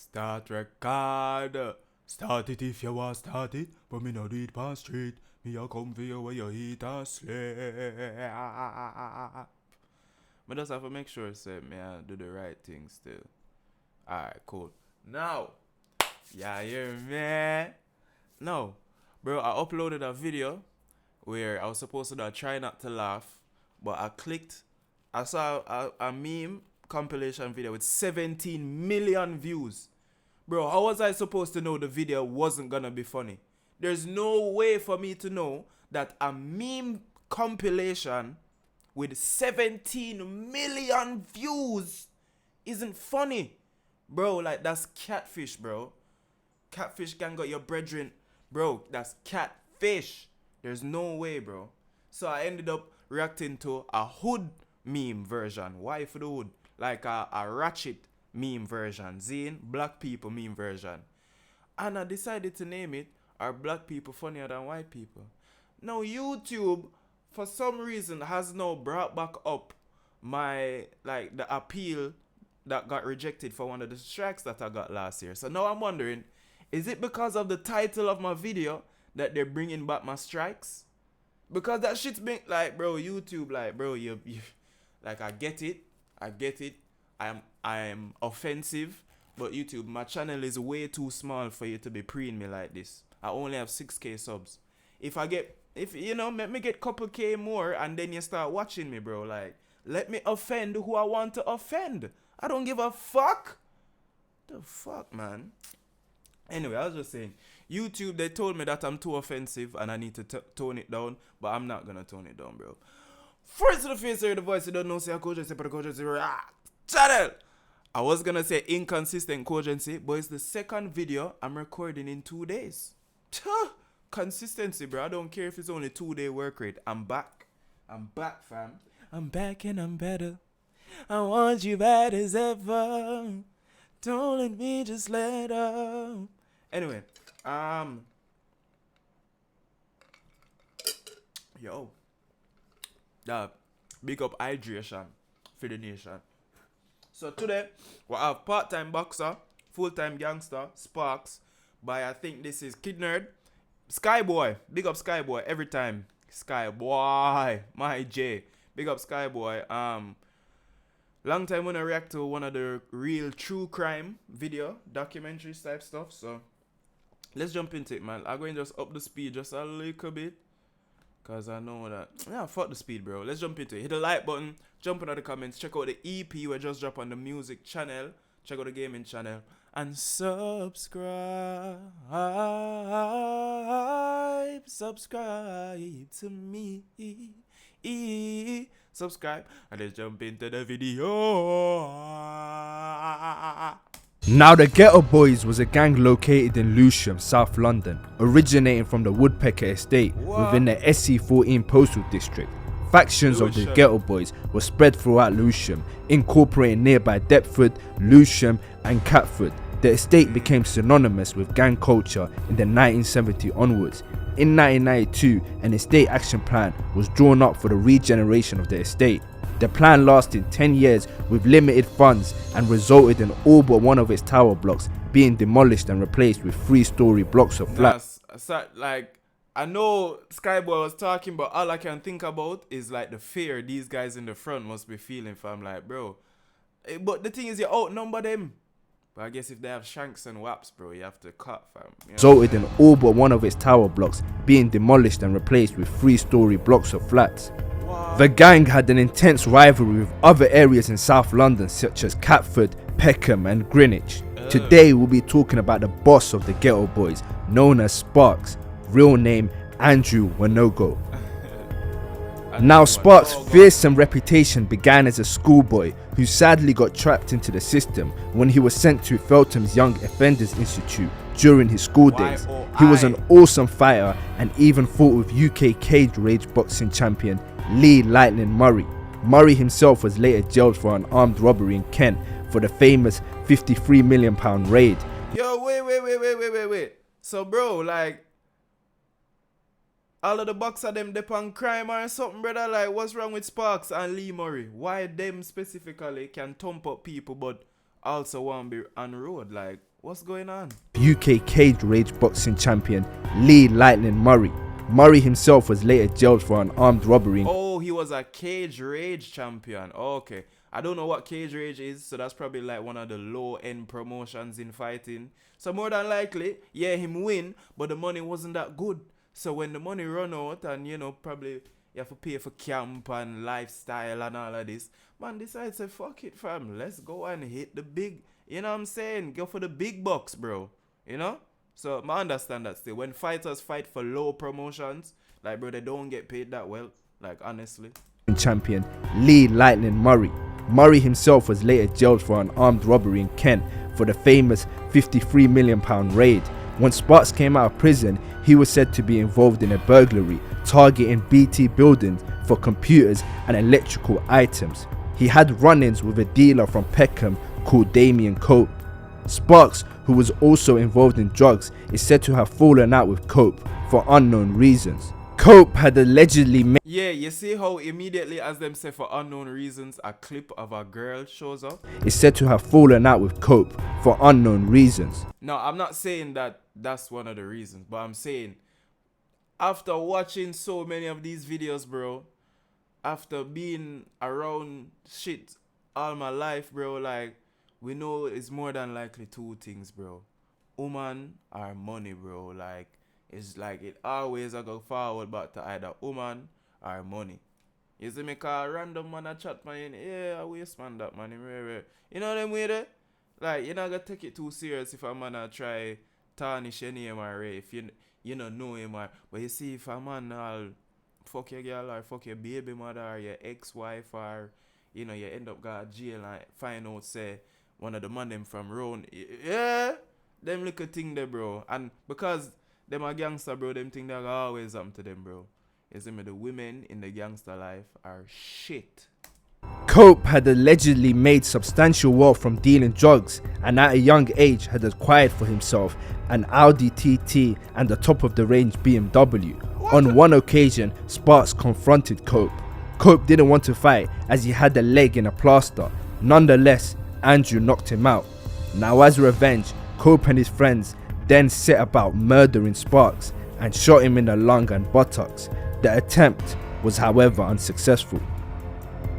Start record. Start it if you want start it, but me no do it pan street. Me a come for you where you eat and sleep. Me just have to make sure say me I do the right thing still. Alright, cool. Now, yeah, hear me? No, bro, I uploaded a video where I was supposed to do a try not to laugh, but I saw a meme compilation video with 17 million views. Bro, how was I supposed to know the video wasn't gonna be funny? There's no way for me to know that a meme compilation with 17 million views isn't funny. Bro, like that's catfish, bro. Catfish can got your brethren. Bro, that's catfish. There's no way, bro. So I ended up reacting to a hood meme version. Why for the hood? Like a ratchet meme version. Zine, black people meme version. And I decided to name it Are Black People Funnier Than White People? Now YouTube, for some reason, has now brought back up my, like, the appeal that got rejected for one of the strikes that I got last year. So now I'm wondering, is it because of the title of my video that they're bringing back my strikes? Because that shit's been, like, bro, YouTube, like, bro, you like, I get it. I am offensive, but YouTube, my channel is way too small for you to be preying me like this. I only have 6k subs. If you know, let me get couple K more and then you start watching me, bro. Like, let me offend who I want to offend. I don't give a fuck. The fuck, man. Anyway, I was just saying, YouTube, they told me that I'm too offensive and I need to tone it down, but I'm not gonna tone it down, bro. First to the face here, the voice you don't know, say a cogency, but a cogency, channel. I was gonna say inconsistent cogency, but it's the second video I'm recording in 2 days. Consistency, bro. I don't care if it's only 2-day work rate. I'm back, fam. I'm back and I'm better. I want you bad as ever. Don't let me just let up. Anyway, yo, big up hydration for the nation. So today we have part-time boxer, full-time gangster, Sparks, by I think this is Kid Nerd, Skyboy. Big up Skyboy every time. Skyboy, my J. Big up Skyboy. Long time when I react to one of the real true crime video documentaries type stuff. So let's jump into it, man. I'm going to just up the speed just a little bit, cause I know that, yeah, fuck the speed, bro. Let's jump into it. Hit the like button, jump into the comments, check out the EP we just dropped on the music channel, check out the gaming channel, and subscribe to me. Subscribe, and let's jump into the video. Now the Ghetto Boys was a gang located in Lewisham, South London, originating from the Woodpecker Estate within the SC14 postal district. Factions of the Ghetto Boys were spread throughout Lewisham, incorporating nearby Deptford, Lewisham and Catford. The estate became synonymous with gang culture in the 1970s onwards. In 1992, an estate action plan was drawn up for the regeneration of the estate. The plan lasted 10 years with limited funds and resulted in all but one of its tower blocks being demolished and replaced with 3-story blocks of flats. Like, I know Skyboy was talking, but all I can think about is like the fear these guys in the front must be feeling, fam. Like, bro. But the thing is, you outnumber them. But I guess if they have shanks and waps, bro, you have to cut, fam. You know? Resulted in all but one of its tower blocks being demolished and replaced with 3-story blocks of flats. The gang had an intense rivalry with other areas in South London such as Catford, Peckham and Greenwich. Today we'll be talking about the boss of the Ghetto Boys, known as Sparks, real name Andrew Wanogo. Now Sparks' fearsome reputation began as a schoolboy who sadly got trapped into the system when he was sent to Feltham's Young Offenders Institute during his school days. He was an awesome fighter and even fought with UK cage rage boxing champion Lee Lightning Murray. Murray himself was later jailed for an armed robbery in Kent for the famous £53 million raid. Yo, wait. So, bro, like, all of the boxers them on crime or something, brother. Like, what's wrong with Sparks and Lee Murray? Why them specifically can thump up people but also want to be on road? Like, What's going on? UK cage rage boxing champion Lee Lightning Murray. Murray himself was later jailed for an armed robbery. Oh, he was a cage rage champion. Okay. I don't know what cage rage is, so that's probably like one of the low-end promotions in fighting. So more than likely, yeah, him win, but the money wasn't that good. So when the money run out and, you know, probably you have to pay for camp and lifestyle and all of this, man decides to fuck it, fam. Let's go and hit the big, you know what I'm saying? Go for the big bucks, bro. You know? So I understand that still. When fighters fight for low promotions, like, bro, they don't get paid that well. Like, honestly. Champion Lee Lightning Murray. Murray himself was later jailed for an armed robbery in Kent for the famous £53 million raid. When Sparks came out of prison, he was said to be involved in a burglary targeting BT buildings for computers and electrical items. He had run-ins with a dealer from Peckham called Damien Cope. Sparks, who was also involved in drugs, is said to have fallen out with Cope for unknown reasons. Cope had allegedly made Yeah, you see how immediately as them say for unknown reasons, a clip of a girl shows up? is said to have fallen out with Cope for unknown reasons. No, I'm not saying that that's one of the reasons, but I'm saying after watching so many of these videos, bro, after being around shit all my life, bro, like, we know it's more than likely two things, bro. Woman or money, bro. Like, it's like it always a go forward back to either woman or money. You see me call random man a chat man, yeah, I waste man that money, you know them way there? Like, you're not gonna take it too serious if a man a try tarnish your name or if you don't know him or, but you see if a man all fuck your girl or fuck your baby mother or your ex-wife or, you know, you end up got jail and find out say one of the man them from round, yeah, them little thing there, bro. And because them a gangster, bro, them thing that always happen to them, bro. You see me, the women in the gangster life are shit. Cope had allegedly made substantial wealth from dealing drugs and at a young age had acquired for himself an Audi TT and a top-of-the-range BMW. On one occasion, Sparks confronted Cope. Cope didn't want to fight as he had a leg in a plaster. Nonetheless, Andrew knocked him out. Now as revenge, Cope and his friends then set about murdering Sparks and shot him in the lung and buttocks. The attempt was however unsuccessful.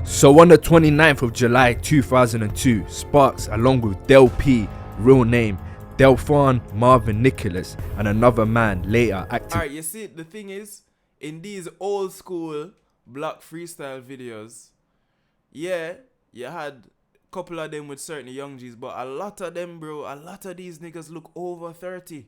So on the 29th of July 2002, Sparks along with Del P, real name Delphon Marvin Nicholas, and another man later acted. Alright, you see, the thing is, in these old school block freestyle videos, yeah, you had a couple of them with certain young G's, but a lot of them, bro, a lot of these niggas look over 30.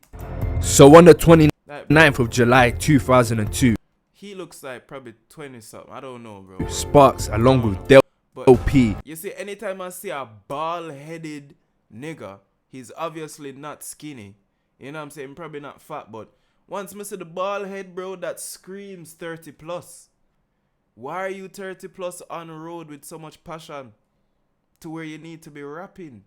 So on the 29th of July 2002, he looks like probably 20 something. I don't know, bro. Sparks along with Del P. You see, anytime I see a bald-headed nigga, he's obviously not skinny. You know what I'm saying? Probably not fat, but once I see the bald head, bro, that screams 30 plus. Why are you 30 plus on the road with so much passion to where you need to be rapping?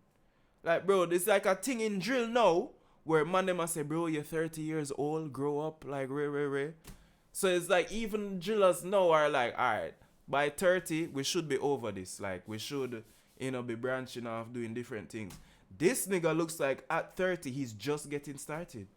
Like, bro, it's like a thing in drill now where man them a say, bro, you're 30 years old, grow up, like, ray. So it's like even drillers now are like, alright, by 30, we should be over this. Like, we should, you know, be branching off, doing different things. This nigga looks like at 30, he's just getting started.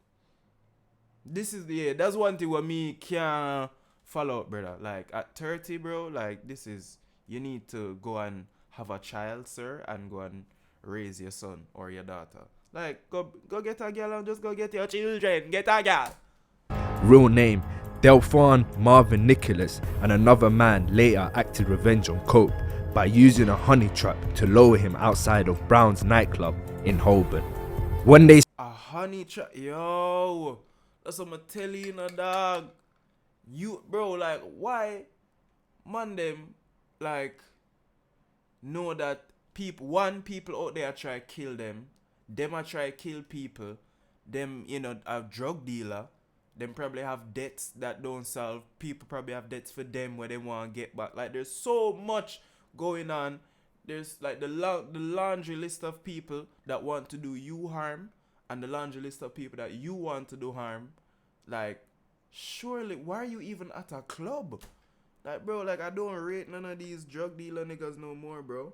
This is, yeah, that's one thing where me can't follow up, brother. Like, at 30, bro, like, this is, you need to go and have a child, sir, and go and raise your son or your daughter. Like, go get a girl and just go get your children. Get a girl. Real name Delphon Marvin Nicholas, and another man later acted revenge on Cope by using a honey trap to lower him outside of Brown's nightclub in Holborn. When they A honey trap, yo, that's what I'm telling you, dog. You, bro, like, why, man, them, like, know that people out there try to kill them a try to kill people, them, you know, a drug dealer, them probably have debts that don't solve, people probably have debts for them where they want to get back. Like, there's so much going on. There's like the laundry list of people that want to do you harm and the laundry list of people that you want to do harm. Like, surely, why are you even at a club? Like, bro, like, I don't rate none of these drug dealer niggas no more, bro.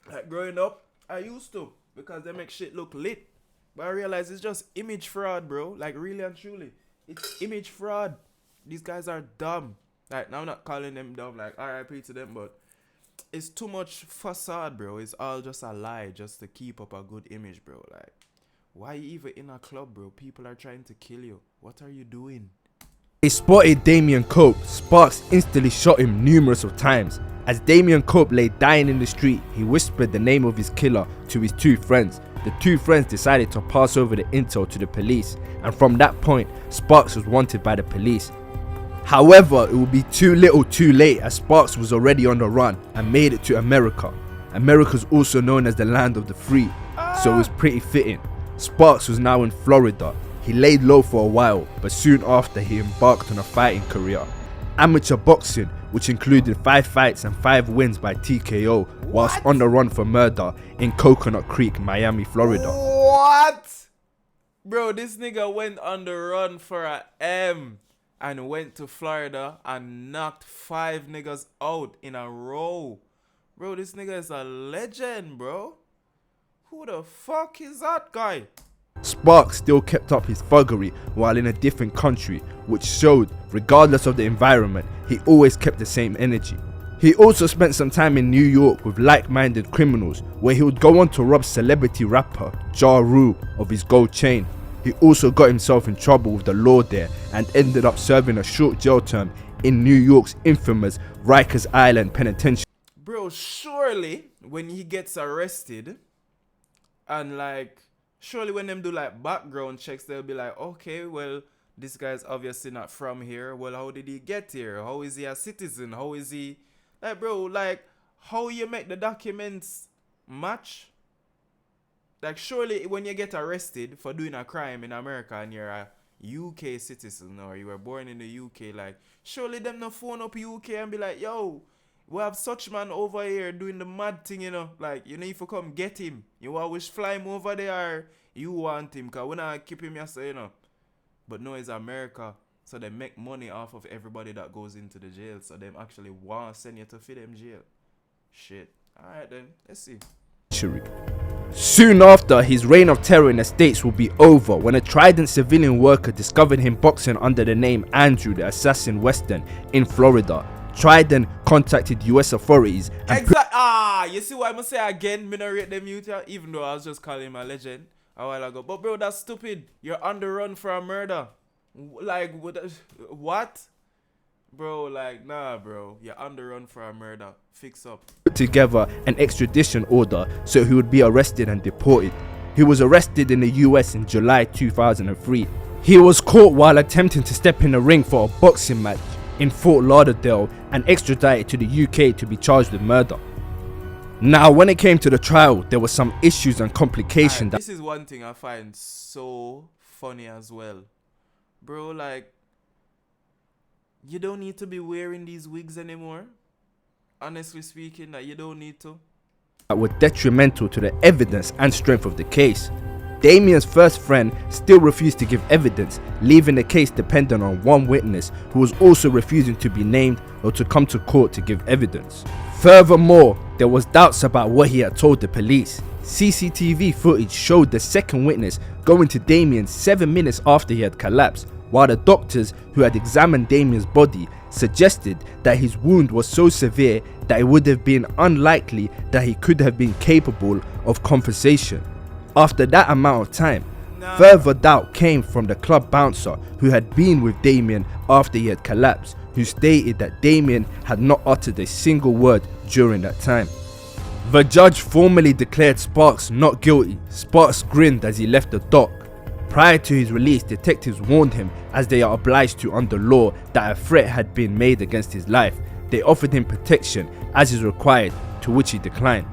Like, growing up, I used to. because they make shit look lit. But I realize it's just image fraud, bro. Like, really and truly. It's image fraud. These guys are dumb. Like, now I'm not calling them dumb, like, RIP to them, but it's too much facade, bro. It's all just a lie just to keep up a good image, bro. Like, why you even in a club, bro? People are trying to kill you. What are you doing? They spotted Damien Cope. Sparks instantly shot him numerous of times. As Damien Cope lay dying in the street, he whispered the name of his killer to his two friends. The two friends decided to pass over the intel to the police, and from that point, Sparks was wanted by the police. However, it would be too little too late, as Sparks was already on the run and made it to America. America's also known as the land of the free, so it was pretty fitting. Sparks was now in Florida. He laid low for a while, but soon after he embarked on a fighting career. Amateur boxing, which included 5 fights and 5 wins by TKO, whilst on the run for murder in Coconut Creek, Miami, Florida. What? Bro, this nigga went on the run for a M and went to Florida and knocked 5 niggas out in a row. Bro, this nigga is a legend, bro. Who the fuck is that guy? Sparks still kept up his thuggery while in a different country, which showed, regardless of the environment, he always kept the same energy. He also spent some time in New York with like-minded criminals, where he would go on to rob celebrity rapper Ja Rule of his gold chain. He also got himself in trouble with the law there and ended up serving a short jail term in New York's infamous Rikers Island penitentiary. Bro, surely when he gets arrested and like, surely when them do like background checks, they'll be like, okay, well, this guy's obviously not from here. Well, how did he get here? How is he a citizen? How is he... Like, bro, like, how you make the documents match? Like, surely when you get arrested for doing a crime in America and you're a UK citizen or you were born in the UK, like, surely them no phone up UK and be like, yo, we have such man over here doing the mad thing, you know. Like, you need to come get him. You always fly him over there. You want him, because we not keep him yesterday, you know. But no, it's America. So they make money off of everybody that goes into the jail. So them actually want to send you to fit them jail. Shit. Alright then, let's see. Soon after, his reign of terror in the States would be over when a Trident civilian worker discovered him boxing under the name Andrew the Assassin Weston in Florida. Trident contacted US authorities and you see what I'm gonna say again? Me not rate them youth, yeah? Even though I was just calling him a legend a while ago. But bro, that's stupid. You're on the run for a murder. Like, what? Bro, like, nah, bro. You're on the run for a murder. Fix up. put together an extradition order so he would be arrested and deported. He was arrested in the US in July 2003. He was caught while attempting to step in the ring for a boxing match in Fort Lauderdale and extradited to the UK to be charged with murder. Now, when it came to the trial, there were some issues and complications. This is one thing I find so funny as well. Bro, like, you don't need to be wearing these wigs anymore. Honestly speaking, that you don't need to. That were detrimental to the evidence and strength of the case. Damien's first friend still refused to give evidence, leaving the case dependent on one witness who was also refusing to be named or to come to court to give evidence. Furthermore, there was doubts about what he had told the police. CCTV footage showed the second witness going to Damien 7 minutes after he had collapsed, while the doctors who had examined Damien's body suggested that his wound was so severe that it would have been unlikely that he could have been capable of conversation. After that amount of time, further doubt came from the club bouncer who had been with Damien after he had collapsed, who stated that Damien had not uttered a single word during that time. The judge formally declared Sparks not guilty. Sparks grinned as he left the dock. Prior to his release, detectives warned him, as they are obliged to under law, that a threat had been made against his life. They offered him protection as is required, to which he declined.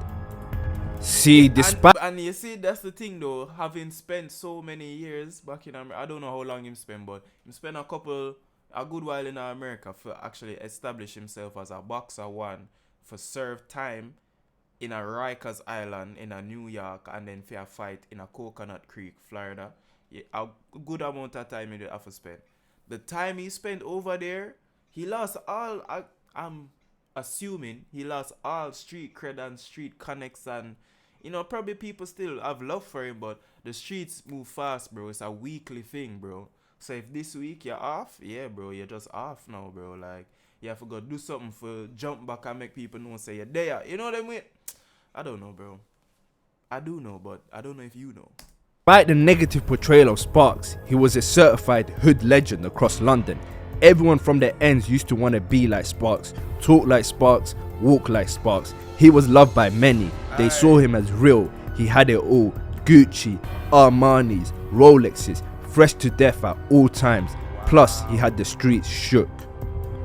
See, despite and you see, that's the thing though, having spent so many years back in America, I don't know how long him spent, but he spent a good while in America for actually establish himself as a boxer, one, for serve time in a Rikers Island in a New York, and then for a fight in a Coconut Creek, Florida. Yeah, a good amount of time he did have to spend. The time he spent over there, he lost all, I'm assuming he lost all street cred and street connects and you know, probably people still have love for him, but the streets move fast, bro. It's a weekly thing, bro. So if this week you're off, yeah, bro, you're just off now, bro. Like, you have to go do something for jump back and make people know say you're there. You know what I mean? I don't know, bro. I do know, but I don't know if you know. Despite the negative portrayal of Sparks, he was a certified hood legend across London. Everyone from the ends used to want to be like Sparks, talk like Sparks, walk like Sparks. He was loved by many. They saw him as real. He had it all. Gucci, Armani's, Rolexes, fresh to death at all times. Plus, he had the streets shook.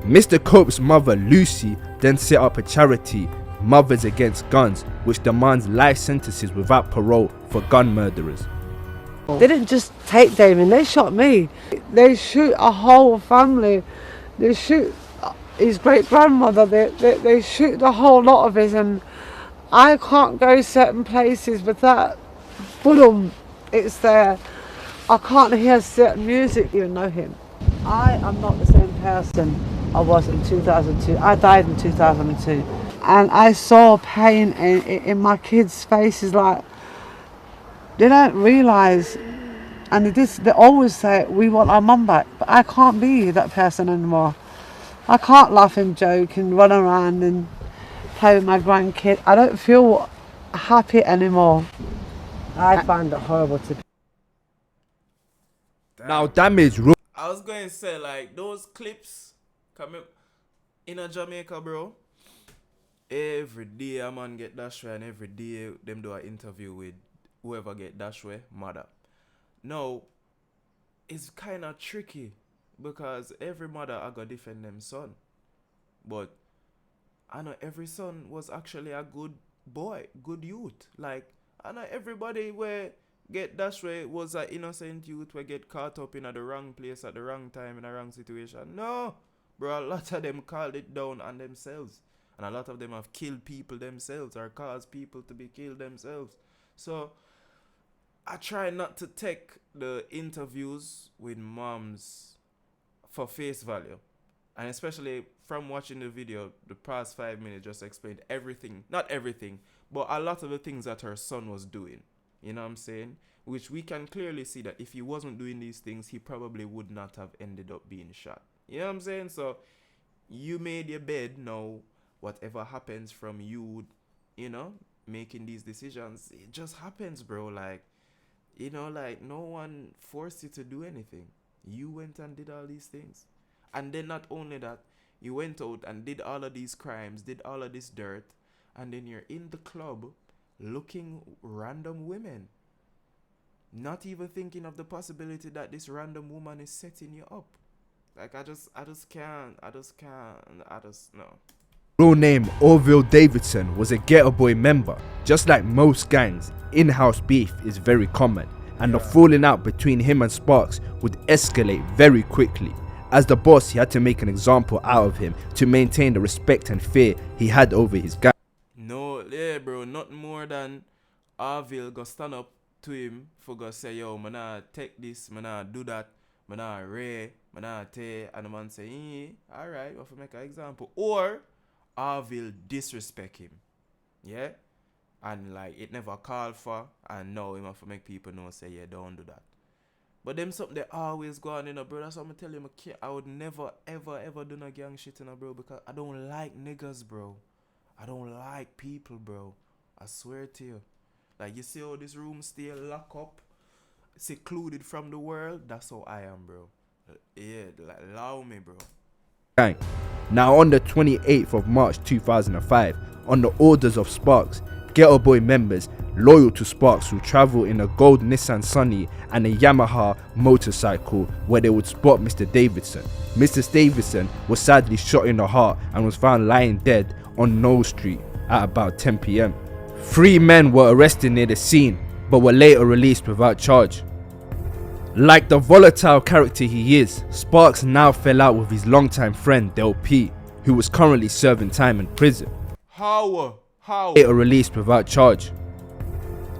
Mr. Cope's mother, Lucy, then set up a charity, Mothers Against Guns, which demands life sentences without parole for gun murderers. They didn't just take Damien, they shot me. They shoot a whole family. They shoot his great grandmother, they shoot the whole lot of us, and I can't go certain places without boom, it's there. I can't hear certain music, you know him. I am not the same person I was in 2002. I died in 2002. And I saw pain in my kids' faces, like, they don't realise, and they always say, we want our mum back, but I can't be that person anymore. I can't laugh and joke and run around and play with my grandkid. I don't feel happy anymore. I find it horrible to be. Now damage. I was going to say, like, those clips coming in a Jamaica, bro. Every day a man get dash way, and every day them do an interview with whoever get dash way, mother. Now, it's kind of tricky because every mother I got defend them son. But I know every son was actually a good boy, good youth. Like, I know everybody where get dash way was an innocent youth where get caught up in the wrong place at the wrong time in a wrong situation. No, bro, a lot of them called it down on themselves. And a lot of them have killed people themselves or caused people to be killed themselves. So I try not to take the interviews with moms for face value. And especially from watching the video, the past 5 minutes just explained everything. Not everything, but a lot of the things that her son was doing. You know what I'm saying? Which we can clearly see that if he wasn't doing these things, he probably would not have ended up being shot. You know what I'm saying? So you made your bed, now whatever happens from you, you know, making these decisions, it just happens, bro. Like, you know, like, no one forced you to do anything. You went and did all these things. And then not only that, you went out and did all of these crimes, did all of this dirt, and then you're in the club looking random women. Not even thinking of the possibility that this random woman is setting you up. Like, I just can't, no. Real name Orville Davidson was a Ghetto Boy member. Just like most gangs, in-house beef is very common, and the falling out between him and Sparks would escalate very quickly. As the boss, he had to make an example out of him to maintain the respect and fear he had over his gang. No, yeah, bro, not more than Orville go stand up to him for go say, yo, man, I take this, man, I do that, man, I ray, man, I take, and the man say, alright, I'll make an example. Or Orville disrespect him, yeah, and like it never called for, and now him have to make people know, say, yeah, don't do that. But them something they always go on, you know, bro. That's what I'm telling you, I would never ever do no gang shit, you know, bro, because I don't like niggas, bro. I don't like people, bro. I swear to you. Like, you see how this room stay locked up, secluded from the world. That's how I am, bro. Yeah, like, allow me, bro. Gang. Now on the 28th of March 2005, on the orders of Sparks, Ghetto Boy members loyal to Sparks would travel in a gold Nissan Sunny and a Yamaha motorcycle where they would spot Mr. Davidson. Mr. Davidson was sadly shot in the heart and was found lying dead on Knowles Street at about 10 p.m. 3 men were arrested near the scene but were later released without charge. Like the volatile character he is, Sparks now fell out with his longtime friend Del P, who was currently serving time in prison. How? Later released without charge.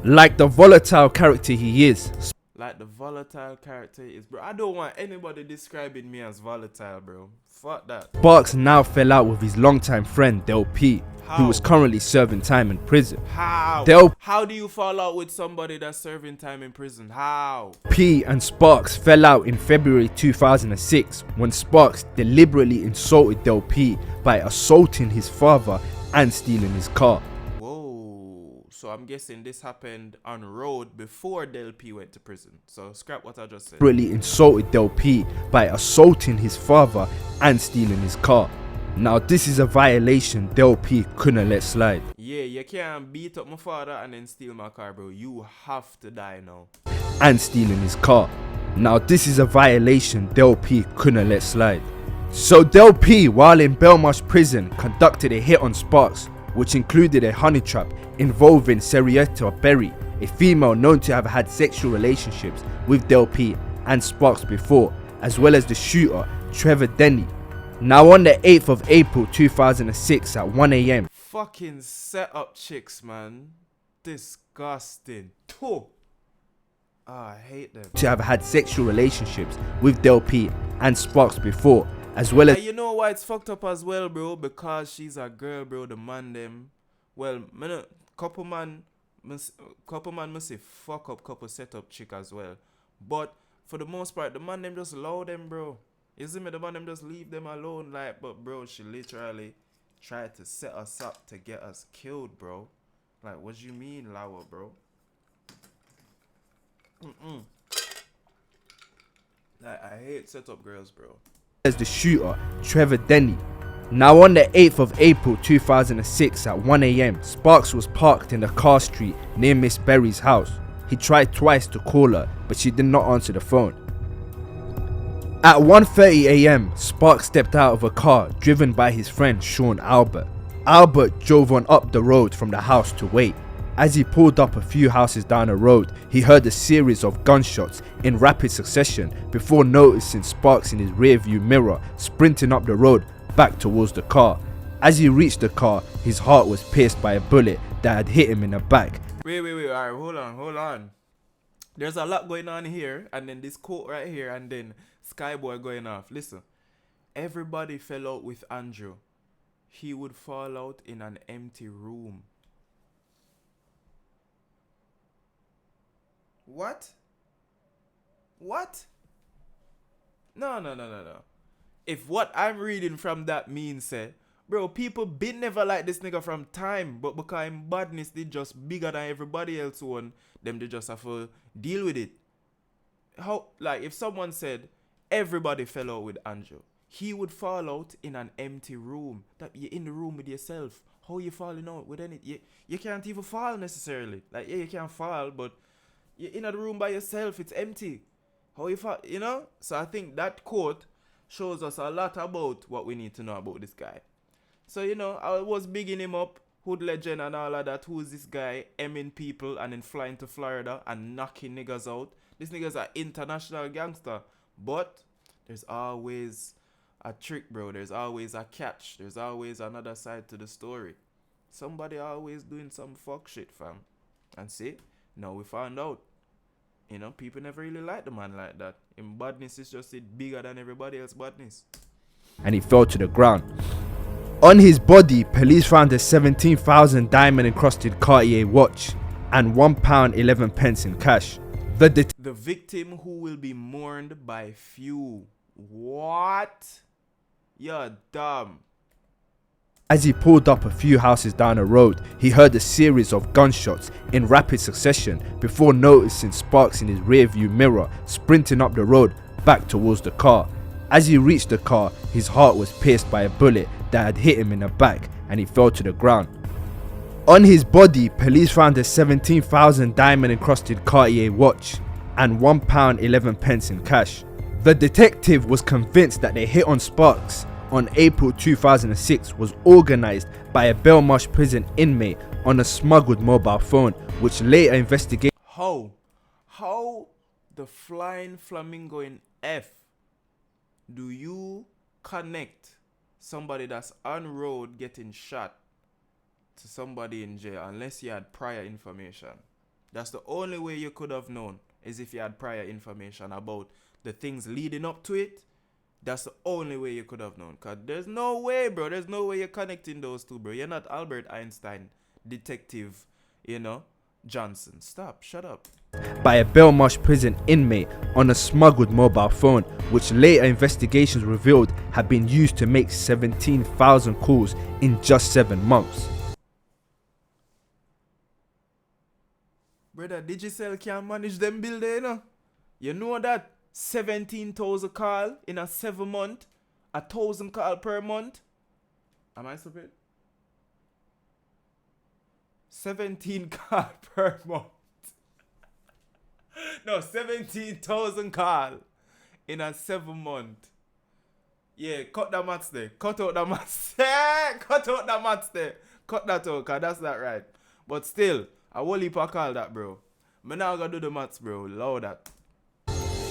Like the volatile character he is. like the volatile character is, bro. I don't want anybody describing me as volatile, bro. Fuck that. Sparks now fell out with his longtime friend Del P, who was currently serving time in prison. How? Del How do you fall out with somebody that's serving time in prison? How? P and Sparks fell out in February 2006 when Sparks deliberately insulted Del P by assaulting his father and stealing his car. Whoa. So I'm guessing this happened on road before Del P went to prison. So scrap what I just said. Deliberately insulted Del P by assaulting his father and stealing his car. Now this is a violation Del P couldn't let slide. Yeah, you can't beat up my father and then steal my car, bro. You have to die now. And stealing his car. Now this is a violation Del P couldn't let slide. So Del P, while in Belmarsh prison, conducted a hit on Sparks, which included a honey trap involving Serietta Berry, a female known to have had sexual relationships with Del P and Sparks before, as well as the shooter, Trevor Denny. Now on the 8th of April 2006 at 1 AM. Fucking set up chicks, man. Disgusting. Oh, I hate them. To have had sexual relationships with Del P and Sparks before, as well as... And you know why it's fucked up as well, bro? Because she's a girl, bro. The man them. Well, couple man must say fuck up couple set up chick as well. But for the most part, the man them just allow them, bro. You see me? The man them just leave them alone. Like, but bro, she literally tried to set us up to get us killed, bro. Like, what you mean, Lawa, bro? Like, I hate setup girls, bro. As the shooter, Trevor Denny. Now on the 8th of April 2006 at 1 AM, Sparks was parked in the car street near Miss Berry's house. He tried twice to call her, but she did not answer the phone. At 1:30 AM, Sparks stepped out of a car driven by his friend Sean Albert. Albert drove on up the road from the house to wait. As he pulled up a few houses down the road, he heard a series of gunshots in rapid succession before noticing Sparks in his rearview mirror sprinting up the road back towards the car. As he reached the car, his heart was pierced by a bullet that had hit him in the back. Wait, alright, hold on. There's a lot going on here, and then this quote right here, and then Skyboy going off. Listen, everybody fell out with Andrew. He would fall out in an empty room. What? No. If what I'm reading from that means, bro, people been never like this nigga from time, but because him badness they just bigger than everybody else one, them they just have to deal with it. How, like, if someone said everybody fell out with Andrew, he would fall out in an empty room. That you're in the room with yourself. How you falling out with any? You can't even fall necessarily. Like, yeah, you can fall, but you're in a room by yourself. It's empty. How you fall? You know. So I think that quote shows us a lot about what we need to know about this guy. So, you know, I was bigging him up, hood legend and all of that. Who's this guy? Emming people and then flying to Florida and knocking niggas out. This nigga's an international gangster. But there's always a trick, bro. There's always a catch. There's always another side to the story. Somebody always doing some fuck shit, fam. And see, now we found out. You know, people never really like the man like that. Him badness is just bigger than everybody else badness. And he fell to the ground. On his body, police found a 17,000 diamond encrusted Cartier watch and £1.11 in cash. The victim who will be mourned by few. What? You're dumb. As he pulled up a few houses down the road, he heard a series of gunshots in rapid succession before noticing Sparks in his rearview mirror sprinting up the road back towards the car. As he reached the car, his heart was pierced by a bullet that had hit him in the back and he fell to the ground. On his body, police found a 17,000 diamond encrusted Cartier watch and £1.11 in cash. The detective was convinced that the hit on Sparks on April 2006 was organised by a Belmarsh prison inmate on a smuggled mobile phone, which later investigated. How the flying flamingo in F do you connect somebody that's on road getting shot to somebody in jail unless you had prior information? That's the only way you could have known. is if you had prior information about the things leading up to it. That's the only way you could have known. Because there's no way, bro. There's no way you're connecting those two, bro. You're not Albert Einstein, Detective, Johnson. Stop. Shut up. By a Belmarsh prison inmate on a smuggled mobile phone, which later investigations revealed had been used to make 17,000 calls in just 7 months. Brother, Digicel can't manage them bill there, You know that? 17,000 call in a 7 month, 1,000 call per month. Am I stupid? 17 call per month. No, 17,000 call in a 7 month. Yeah, cut the maths there. Cut out the maths. Cut out the maths there. Cut that out, cause that's not right. But still, a whole heap of call that, bro. Me now gonna do the maths, bro. Loud that.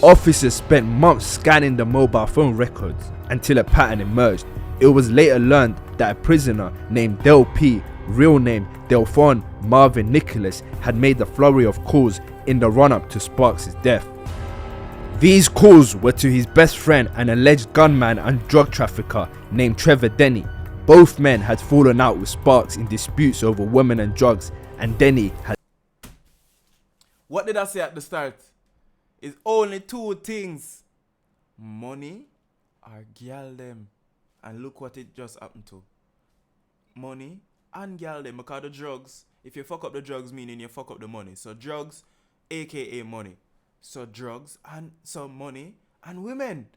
Officers spent months scanning the mobile phone records until a pattern emerged. It was later learned that a prisoner named Del P, real name Delphon Marvin Nicholas, had made the flurry of calls in the run-up to Sparks' death. These calls were to his best friend and alleged gunman and drug trafficker named Trevor Denny. Both men had fallen out with Sparks in disputes over women and drugs, and Denny had... What did I say at the start? It's only 2 things. Money or girl them. And look what it just happened to. Money and girl them. Because the drugs, if you fuck up the drugs, meaning you fuck up the money. So drugs, aka money. So drugs and some money and women.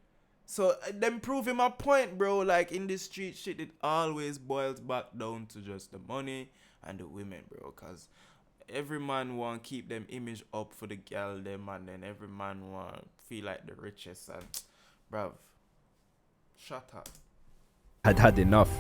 So them proving my point, bro. Like in this street shit, it always boils back down to just the money and the women, bro. Cause every man want keep them image up for the girl them, and then every man want feel like the richest, and bruv, shut up. had enough.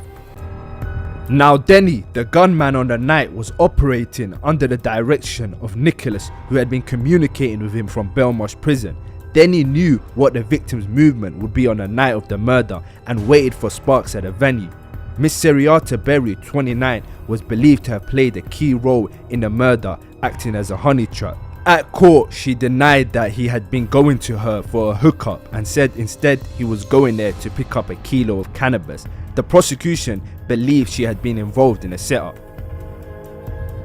Now Denny, the gunman on the night, was operating under the direction of Nicholas, who had been communicating with him from Belmarsh prison. Denny knew what the victim's movement would be on the night of the murder and waited for Sparks at the venue. Miss Seriata Berry, 29, was believed to have played a key role in the murder, acting as a honey trap. At court, she denied that he had been going to her for a hookup and said instead he was going there to pick up a kilo of cannabis. The prosecution believed she had been involved in a setup.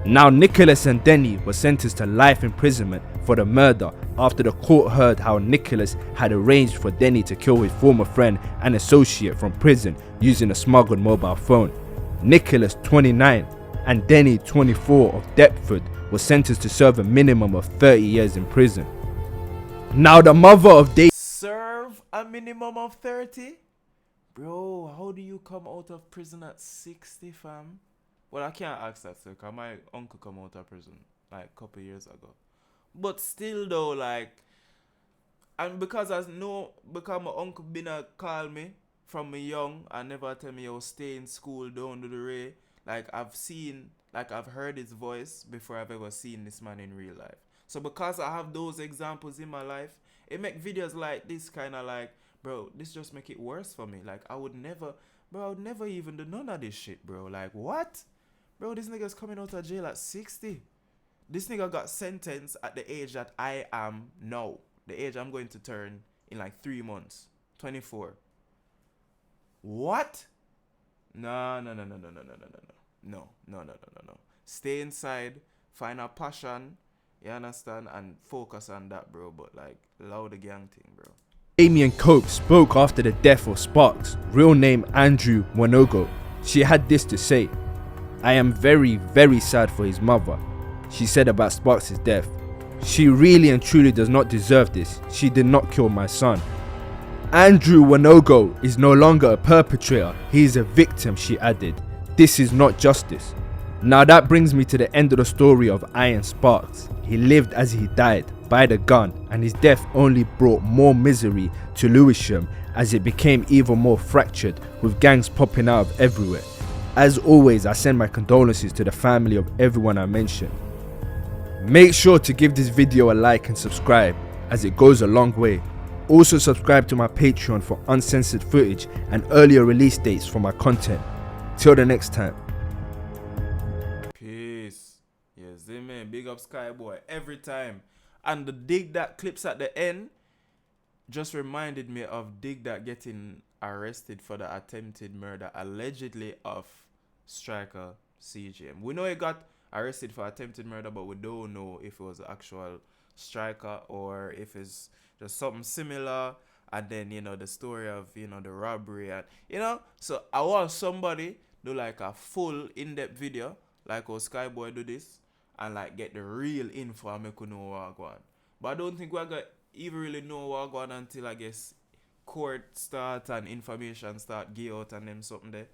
Now Nicholas and Denny were sentenced to life imprisonment for the murder after the court heard how Nicholas had arranged for Denny to kill his former friend and associate from prison using a smuggled mobile phone. Nicholas, 29, and Denny, 24, of Deptford was sentenced to serve a minimum of 30 years in prison. Now the mother of Dave... Serve a minimum of 30? Bro, how do you come out of prison at 60, fam? Well, I can't ask that, sir, because my uncle come out of prison like a couple years ago. But still though, like, and because because my uncle been a call me from me young and never tell me I was stay in school, don't do the ray. Like I've heard his voice before I've ever seen this man in real life. So because I have those examples in my life, it make videos like this kind of like, bro, this just make it worse for me. Like I would never even do none of this shit, bro. Like what? Bro, this nigga's coming out of jail at 60. This nigga got sentenced at the age that I am now. The age I'm going to turn in like 3 months. 24. What? No. Stay inside, find a passion, you understand, and focus on that, bro. But like, allow the gang thing, bro. Damien Cope spoke after the death of Sparks, real name Andrew Wanogo. She had this to say: "I am very, very sad for his mother," she said about Sparks' death. "She really and truly does not deserve this. She did not kill my son." Andrew Wanogo is no longer a perpetrator, he is a victim, she added. "This is not justice." Now that brings me to the end of the story of Iron Sparks. He lived as he died, by the gun, and his death only brought more misery to Lewisham as it became even more fractured, with gangs popping out of everywhere. As always, I send my condolences to the family of everyone I mentioned. Make sure to give this video a like and subscribe, as it goes a long way. Also subscribe to my Patreon for uncensored footage and earlier release dates for my content. Till the next time. Peace. Yes, man. Big up Skyboy every time. And the Dig That clips at the end just reminded me of Dig That getting arrested for the attempted murder allegedly of striker CGM. We know he got arrested for attempted murder, but we don't know if it was actual striker or if it's just something similar. And then, you know, the story of, you know, the robbery and, you know, so I want somebody do like a full in-depth video like how Skyboy do this and like get the real info and make you know what going on. But I don't think we're gonna even really know what going on until I guess court start and information start give out and them something there.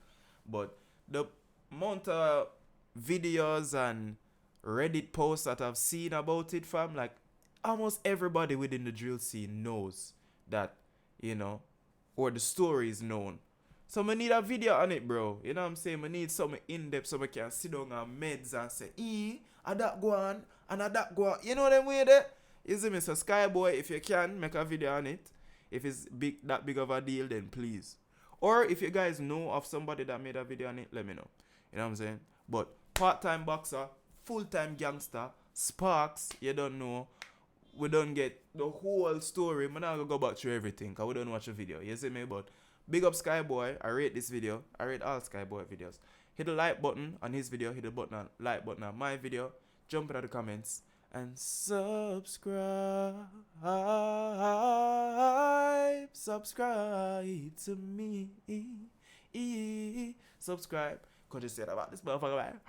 But the amount of videos and Reddit posts that I've seen about it, fam, like almost everybody within the drill scene knows that, you know, or the story is known. So I need a video on it, bro. You know what I'm saying? I need something in-depth so I can sit down on meds and say, a that go on, and a that go on. You know them way there? You see me? So Skyboy, if you can, make a video on it. If it's that big of a deal, then please. Or if you guys know of somebody that made a video on it, let me know. You know what I'm saying? But part-time boxer, full-time gangster, Sparks, you don't know. We don't get the whole story. I'm not going to go back through everything because we don't watch the video. You see me? But big up Skyboy. I rate this video. I rate all Skyboy videos. Hit the like button on his video. Hit the like button on my video. Jump into the comments. And subscribe. Subscribe to me. Subscribe. Could you say that about this motherfucker, man?